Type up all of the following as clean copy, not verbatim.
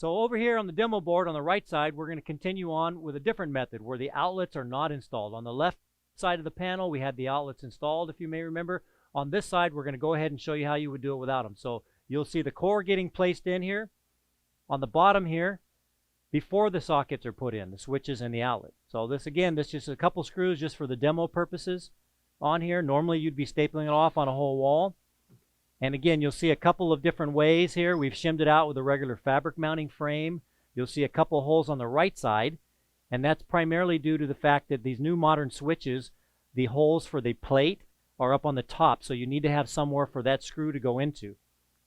So over here on the demo board on the right side, we're going to continue on with a different method where the outlets are not installed. On the left side of the panel, we had the outlets installed, if you may remember. On this side, we're going to go ahead and show you how you would do it without them. So you'll see the core getting placed in here. On the bottom here, before the sockets are put in, the switches and the outlet. So this is just a couple screws just for the demo purposes on here. Normally you'd be stapling it off on a whole wall. And again, you'll see a couple of different ways here. We've shimmed it out with a regular fabric mounting frame. You'll see a couple holes on the right side, and that's primarily due to the fact that these new modern switches, the holes for the plate are up on the top, so you need to have somewhere for that screw to go into.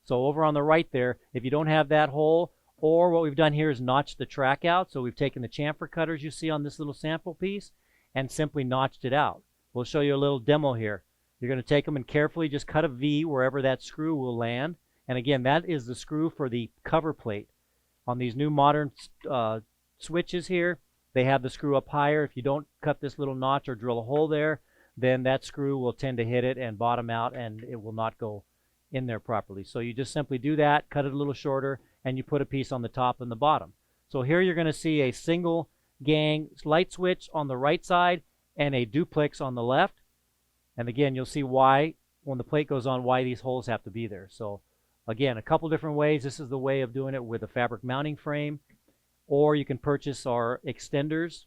So over on the right there, if you don't have that hole, or what we've done here is notched the track out. So we've taken the chamfer cutters you see on this little sample piece and simply notched it out. We'll show you a little demo here. You're going to take them and carefully just cut a V wherever that screw will land. And again, that is the screw for the cover plate. On these new modern switches here, they have the screw up higher. If you don't cut this little notch or drill a hole there, then that screw will tend to hit it and bottom out, and it will not go in there properly. So you just simply do that, cut it a little shorter, and you put a piece on the top and the bottom. So here you're going to see a single gang light switch on the right side and a duplex on the left. And again, you'll see why, when the plate goes on, why these holes have to be there. So again, a couple different ways. This is the way of doing it with a fabric mounting frame, or you can purchase our extenders.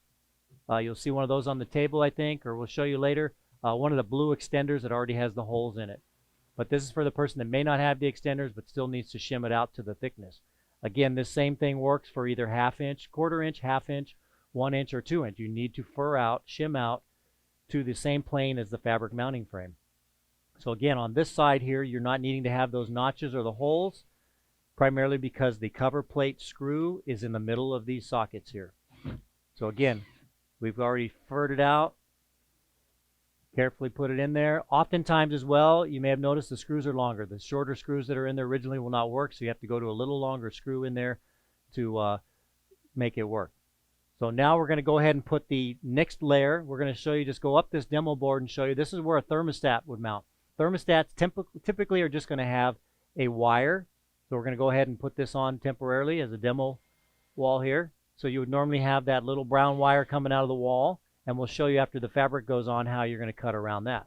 You'll see one of those on the table, I think, or we'll show you later. One of the blue extenders that already has the holes in it. But this is for the person that may not have the extenders but still needs to shim it out to the thickness. Again, this same thing works for either ½ inch, ¼ inch, ½ inch, 1 inch, or 2 inch. You need to fur out, shim out to the same plane as the fabric mounting frame. So again, on this side here, you're not needing to have those notches or the holes, primarily because the cover plate screw is in the middle of these sockets here. So again, we've already furred it out. Carefully put it in there. Oftentimes as well, you may have noticed the screws are longer. The shorter screws that are in there originally will not work, so you have to go to a little longer screw in there to make it work. So now we're going to go ahead and put the next layer. We're going to show you, just go up this demo board and show you. This is where a thermostat would mount. Thermostats typically are just going to have a wire. So we're going to go ahead and put this on temporarily as a demo wall here. So you would normally have that little brown wire coming out of the wall, and we'll show you after the fabric goes on how you're going to cut around that.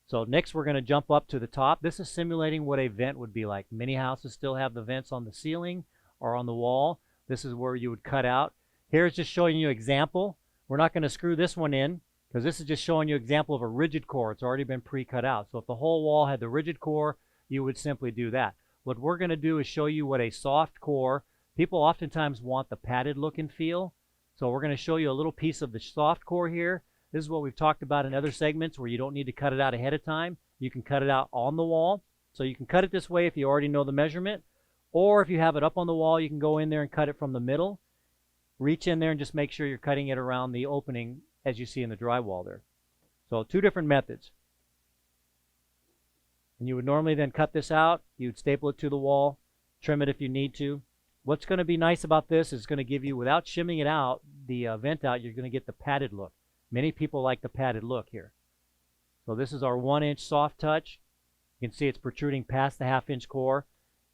So next we're going to jump up to the top. This is simulating what a vent would be like. Many houses still have the vents on the ceiling or on the wall. This is where you would cut out. Here's just showing you an example. We're not going to screw this one in because this is just showing you an example of a rigid core. It's already been pre-cut out. So if the whole wall had the rigid core, you would simply do that. What we're going to do is show you what a soft core, people oftentimes want the padded look and feel. So we're going to show you a little piece of the soft core here. This is what we've talked about in other segments where you don't need to cut it out ahead of time. You can cut it out on the wall. So you can cut it this way if you already know the measurement. Or if you have it up on the wall, you can go in there and cut it from the middle. Reach in there and just make sure you're cutting it around the opening as you see in the drywall there. So two different methods. And you would normally then cut this out. You would staple it to the wall, trim it if you need to. What's going to be nice about this is going to give you, without shimming it out, the vent out, you're going to get the padded look. Many people like the padded look here. So this is our 1 inch soft touch. You can see it's protruding past the ½ inch core.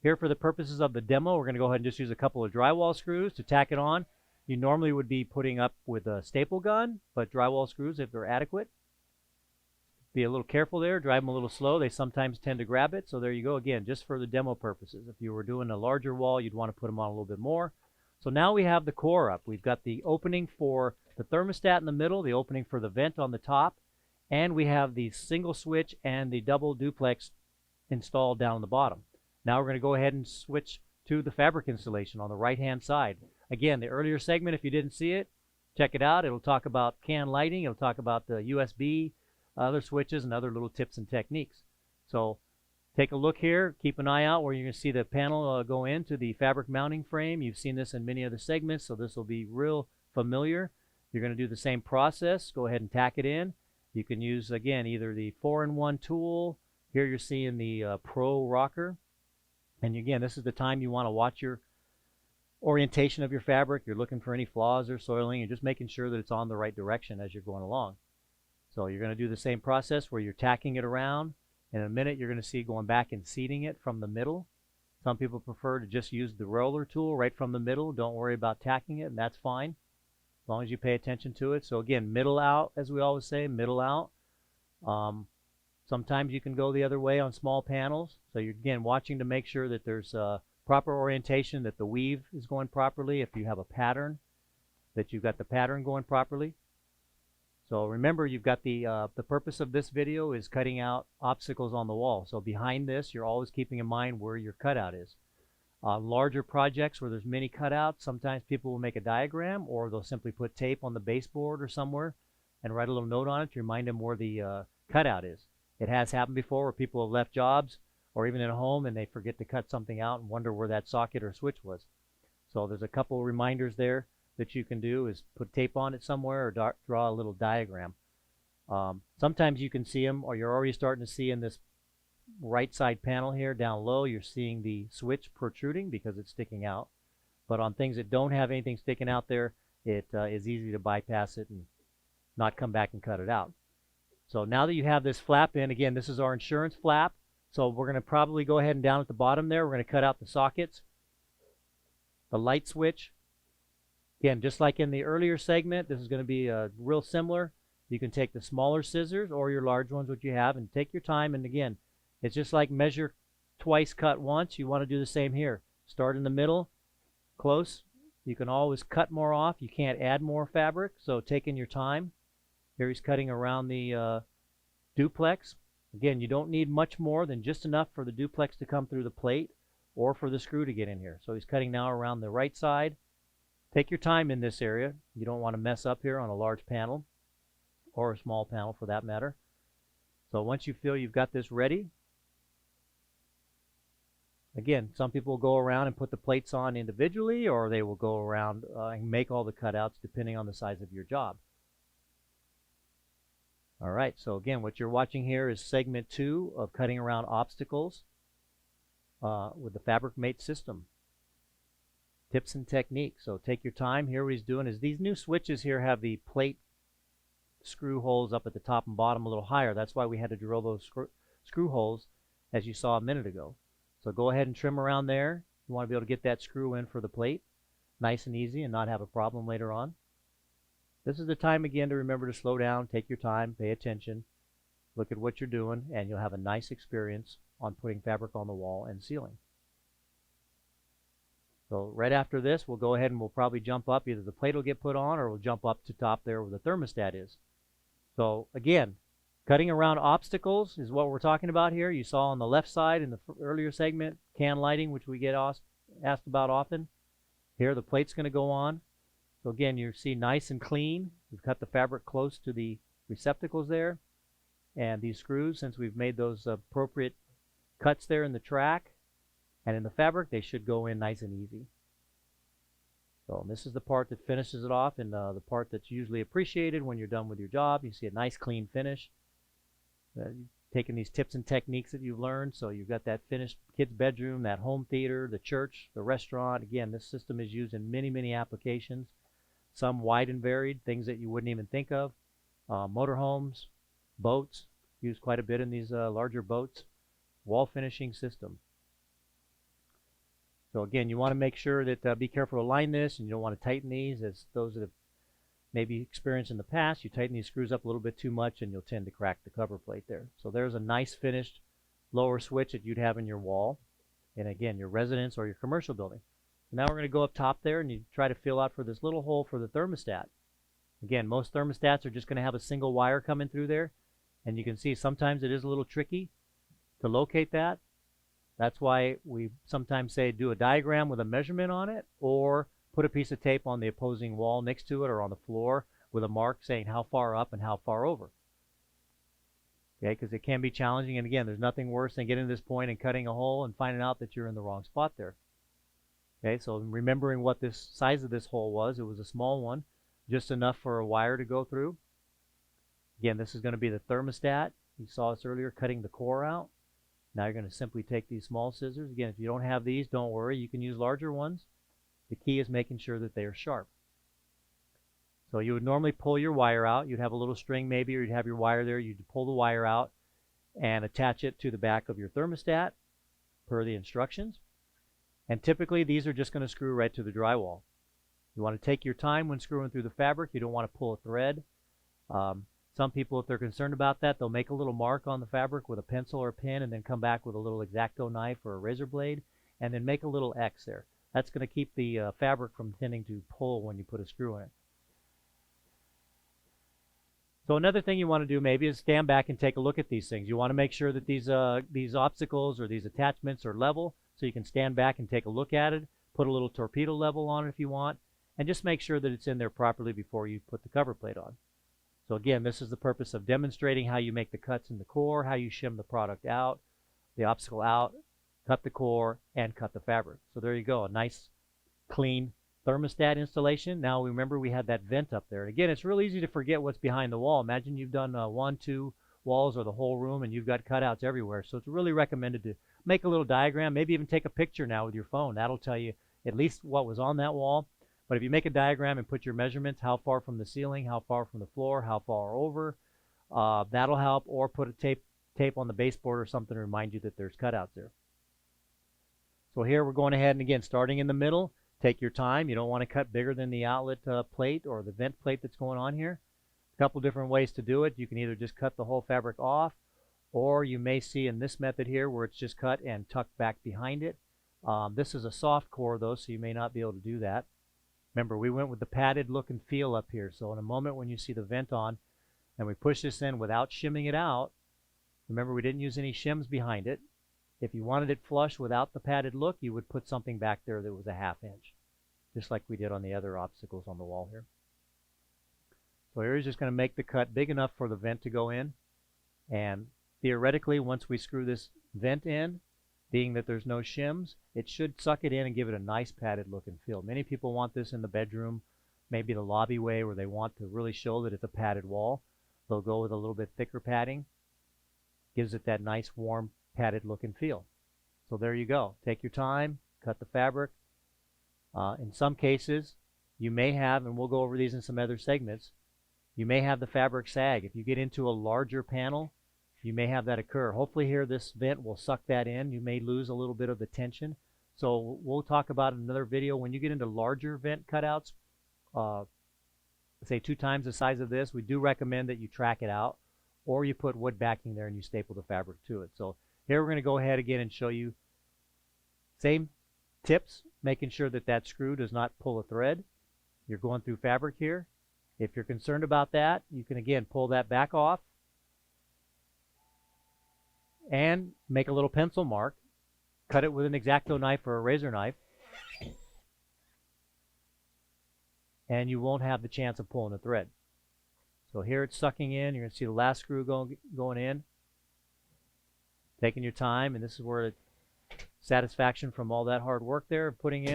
Here for the purposes of the demo, we're going to go ahead and just use a couple of drywall screws to tack it on. You normally would be putting up with a staple gun, but drywall screws, if they're adequate. Be a little careful there, drive them a little slow. They sometimes tend to grab it. So there you go again, just for the demo purposes. If you were doing a larger wall, you'd want to put them on a little bit more. So now we have the core up. We've got the opening for the thermostat in the middle, the opening for the vent on the top, and we have the single switch and the double duplex installed down the bottom. Now we're going to go ahead and switch to the fabric installation on the right-hand side. Again, the earlier segment, if you didn't see it, check it out. It'll talk about can lighting. It'll talk about the USB, other switches, and other little tips and techniques. So take a look here. Keep an eye out where you're going to see the panel go into the fabric mounting frame. You've seen this in many other segments, so this will be real familiar. You're going to do the same process. Go ahead and tack it in. You can use, again, either the 4-in-1 tool. Here you're seeing the Pro rocker. And again, this is the time you want to watch your orientation of your fabric. You're looking for any flaws or soiling and just making sure that it's on the right direction as you're going along. So you're going to do the same process where you're tacking it around. In a minute, you're going to see going back and seating it from the middle. Some people prefer to just use the roller tool right from the middle. Don't worry about tacking it, and that's fine as long as you pay attention to it. So again, middle out, as we always say, middle out. Sometimes you can go the other way on small panels. So you're, again, watching to make sure that there's proper orientation, that the weave is going properly. If you have a pattern, that you've got the pattern going properly. So remember, you've got the purpose of this video is cutting out obstacles on the wall. So behind this, you're always keeping in mind where your cutout is. Larger projects where there's many cutouts, sometimes people will make a diagram, or they'll simply put tape on the baseboard or somewhere and write a little note on it to remind them where the cutout is. It has happened before where people have left jobs or even at home and they forget to cut something out and wonder where that socket or switch was. So there's a couple reminders there that you can do, is put tape on it somewhere or draw a little diagram. Sometimes you can see them, or you're already starting to see in this right side panel here down low, you're seeing the switch protruding because it's sticking out. But on things that don't have anything sticking out there, it is easy to bypass it and not come back and cut it out. So now that you have this flap in, again, this is our insurance flap. So we're going to probably go ahead and down at the bottom there, we're going to cut out the sockets, the light switch. Again, just like in the earlier segment, this is going to be real similar. You can take the smaller scissors or your large ones, what you have, and take your time. And again, it's just like measure twice, cut once. You want to do the same here. Start in the middle, close. You can always cut more off. You can't add more fabric, so taking your time. Here he's cutting around the duplex. Again, you don't need much more than just enough for the duplex to come through the plate or for the screw to get in here. So he's cutting now around the right side. Take your time in this area. You don't want to mess up here on a large panel or a small panel for that matter. So once you feel you've got this ready, again, some people will go around and put the plates on individually, or they will go around and make all the cutouts depending on the size of your job. All right, so again, what you're watching here is segment 2 of cutting around obstacles with the Fabricmate system. Tips and techniques. So take your time. Here what he's doing is these new switches here have the plate screw holes up at the top and bottom a little higher. That's why we had to drill those screw holes as you saw a minute ago. So go ahead and trim around there. You want to be able to get that screw in for the plate nice and easy and not have a problem later on. This is the time again to remember to slow down, take your time, pay attention, look at what you're doing, and you'll have a nice experience on putting fabric on the wall and sealing. So right after this, we'll go ahead and we'll probably jump up. Either the plate will get put on or we'll jump up to top there where the thermostat is. So again, cutting around obstacles is what we're talking about here. You saw on the left side in the earlier segment, can lighting, which we get asked about often. Here the plate's going to go on. So again, you see nice and clean. We've cut the fabric close to the receptacles there. And these screws, since we've made those appropriate cuts there in the track and in the fabric, they should go in nice and easy. So this is the part that finishes it off, and the part that's usually appreciated when you're done with your job. You see a nice clean finish. Taking these tips and techniques that you've learned, so you've got that finished kid's bedroom, that home theater, the church, the restaurant. Again, this system is used in many, many applications. Some wide and varied, things that you wouldn't even think of. Motorhomes, boats, used quite a bit in these larger boats. Wall finishing system. So again, you want to make sure that be careful to line this, and you don't want to tighten these, as those that have maybe experienced in the past. You tighten these screws up a little bit too much and you'll tend to crack the cover plate there. So there's a nice finished lower switch that you'd have in your wall, and again, your residence or your commercial building. Now we're going to go up top there and you try to feel out for this little hole for the thermostat. Again, most thermostats are just going to have a single wire coming through there, and you can see sometimes it is a little tricky to locate that. That's why we sometimes say do a diagram with a measurement on it, or put a piece of tape on the opposing wall next to it or on the floor with a mark saying how far up and how far over. Okay, because it can be challenging, and again, there's nothing worse than getting to this point and cutting a hole and finding out that you're in the wrong spot there. Okay, so remembering what this size of this hole was, it was a small one, just enough for a wire to go through. Again, this is going to be the thermostat. You saw us earlier cutting the core out. Now you're going to simply take these small scissors. Again, if you don't have these, don't worry. You can use larger ones. The key is making sure that they are sharp. So you would normally pull your wire out. You'd have a little string maybe, or you'd have your wire there. You'd pull the wire out and attach it to the back of your thermostat per the instructions. And typically these are just going to screw right to the drywall. You want to take your time when screwing through the fabric. You don't want to pull a thread. Some people, if they're concerned about that, they'll make a little mark on the fabric with a pencil or a pen and then come back with a little X-Acto knife or a razor blade and then make a little X there. That's going to keep the fabric from tending to pull when you put a screw in it. So another thing you want to do maybe is stand back and take a look at these things. You want to make sure that these obstacles or these attachments are level, so you can stand back and take a look at it, put a little torpedo level on it if you want, and just make sure that it's in there properly before you put the cover plate on. So again, this is the purpose of demonstrating how you make the cuts in the core, how you shim the product out, the obstacle out, cut the core, and cut the fabric. So there you go, a nice, clean thermostat installation. Now remember we had that vent up there. And again, it's real easy to forget what's behind the wall. Imagine you've done 1, 2 walls or the whole room and you've got cutouts everywhere. So it's really recommended to make a little diagram, maybe even take a picture now with your phone. That'll tell you at least what was on that wall. But if you make a diagram and put your measurements, how far from the ceiling, how far from the floor, how far over, that'll help. Or put a tape on the baseboard or something to remind you that there's cutouts there. So here we're going ahead and again, starting in the middle, take your time. You don't want to cut bigger than the outlet plate or the vent plate that's going on here. A couple different ways to do it. You can either just cut the whole fabric off, or you may see in this method here where it's just cut and tucked back behind it. This is a soft core though, so you may not be able to do that. Remember, we went with the padded look and feel up here. So in a moment when you see the vent on and we push this in without shimming it out, remember we didn't use any shims behind it. If you wanted it flush without the padded look, you would put something back there that was a 1/2 inch, just like we did on the other obstacles on the wall here. So here he's just going to make the cut big enough for the vent to go in. And theoretically, once we screw this vent in, being that there's no shims, it should suck it in and give it a nice padded look and feel. Many people want this in the bedroom, maybe the lobby way where they want to really show that it's a padded wall. They'll go with a little bit thicker padding. Gives it that nice warm padded look and feel. So there you go. Take your time, cut the fabric. In some cases, you may have, and we'll go over these in some other segments, you may have the fabric sag. If you get into a larger panel, you may have that occur. Hopefully here this vent will suck that in. You may lose a little bit of the tension. So we'll talk about in another video. When you get into larger vent cutouts, say 2 times the size of this, we do recommend that you track it out, or you put wood backing there and you staple the fabric to it. So here we're going to go ahead again and show you same tips, making sure that that screw does not pull a thread. You're going through fabric here. If you're concerned about that, you can again pull that back off and make a little pencil mark. Cut it with an X-Acto knife or a razor knife, and you won't have the chance of pulling the thread. So here it's sucking in. You're going to see the last screw going in. Taking your time, and this is where the satisfaction from all that hard work there of putting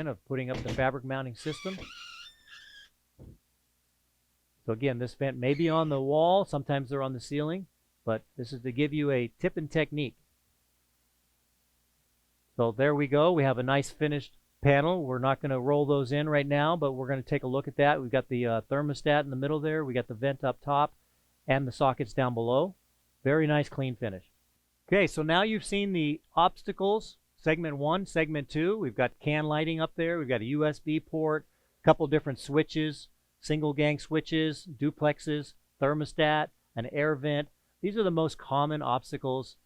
up the fabric mounting system. So again, this vent may be on the wall, sometimes they're on the ceiling, but this is to give you a tip and technique. So there we go. We have a nice finished panel. We're not going to roll those in right now, but we're going to take a look at that. We've got the thermostat in the middle there. We got the vent up top and the sockets down below. Very nice clean finish. Okay, so now you've seen the obstacles, segment 1, segment 2. We've got can lighting up there. We've got a USB port, a couple different switches, single gang switches, duplexes, thermostat, an air vent. These are the most common obstacles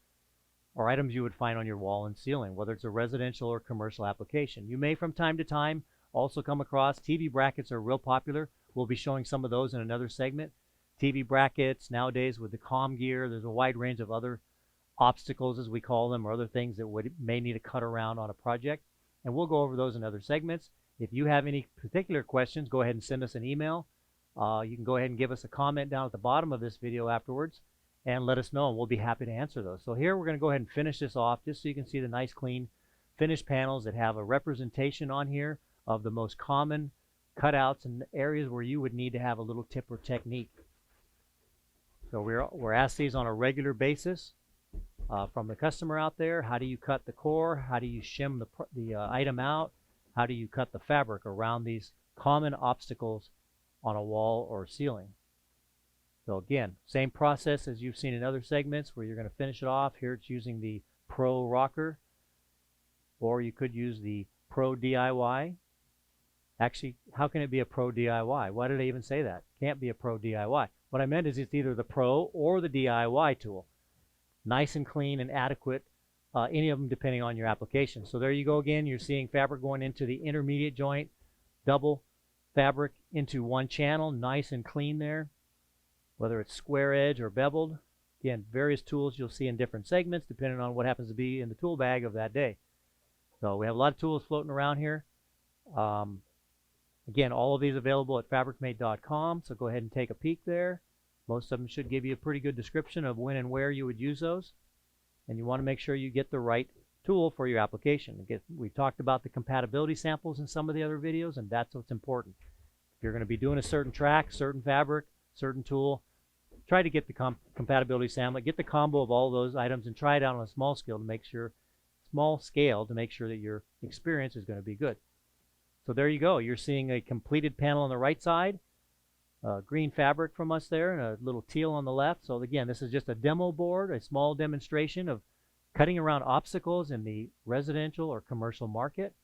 or items you would find on your wall and ceiling, whether it's a residential or commercial application. You may from time to time also come across TV brackets are real popular. We'll be showing some of those in another segment. TV brackets, nowadays with the comm gear, there's a wide range of other obstacles, as we call them, or other things that may need to cut around on a project. And we'll go over those in other segments. If you have any particular questions, go ahead and send us an email. You can go ahead and give us a comment down at the bottom of this video afterwards and let us know, and we'll be happy to answer those. So here we're going to go ahead and finish this off just so you can see the nice clean finished panels that have a representation on here of the most common cutouts and areas where you would need to have a little tip or technique. So we're asked these on a regular basis from the customer out there. How do you cut the core? How do you shim the item out? How do you cut the fabric around these common obstacles on a wall or ceiling? So again, same process as you've seen in other segments where you're going to finish it off. Here it's using the Pro Rocker, or you could use the pro DIY. Actually, how can it be a pro DIY? Why did I even say that? Can't be a pro DIY. What I meant is it's either the pro or the DIY tool. Nice and clean and adequate, any of them depending on your application. So there you go again. You're seeing fabric going into the intermediate joint, double fabric into one channel, nice and clean there, whether it's square edge or beveled. Again, various tools you'll see in different segments depending on what happens to be in the tool bag of that day. So we have a lot of tools floating around here. Again, all of these available at Fabricmate.com, so go ahead and take a peek there. Most of them should give you a pretty good description of when and where you would use those. And you want to make sure you get the right tool for your application. Again, we talked about the compatibility samples in some of the other videos, and that's what's important. If you're going to be doing a certain track, certain fabric, certain tool, try to get the compatibility sample, get the combo of all those items, and try it out on a small scale to make sure that your experience is going to be good. So there you go. You're seeing a completed panel on the right side, green fabric from us there, and a little teal on the left. So again, this is just a demo board, a small demonstration of cutting around obstacles in the residential or commercial market,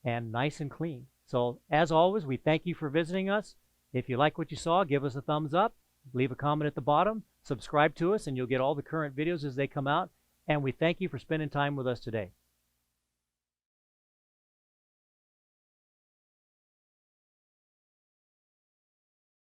and nice and clean. So as always, we thank you for visiting us. If you like what you saw, give us a thumbs up, leave a comment at the bottom, subscribe to us, and you'll get all the current videos as they come out. And we thank you for spending time with us today.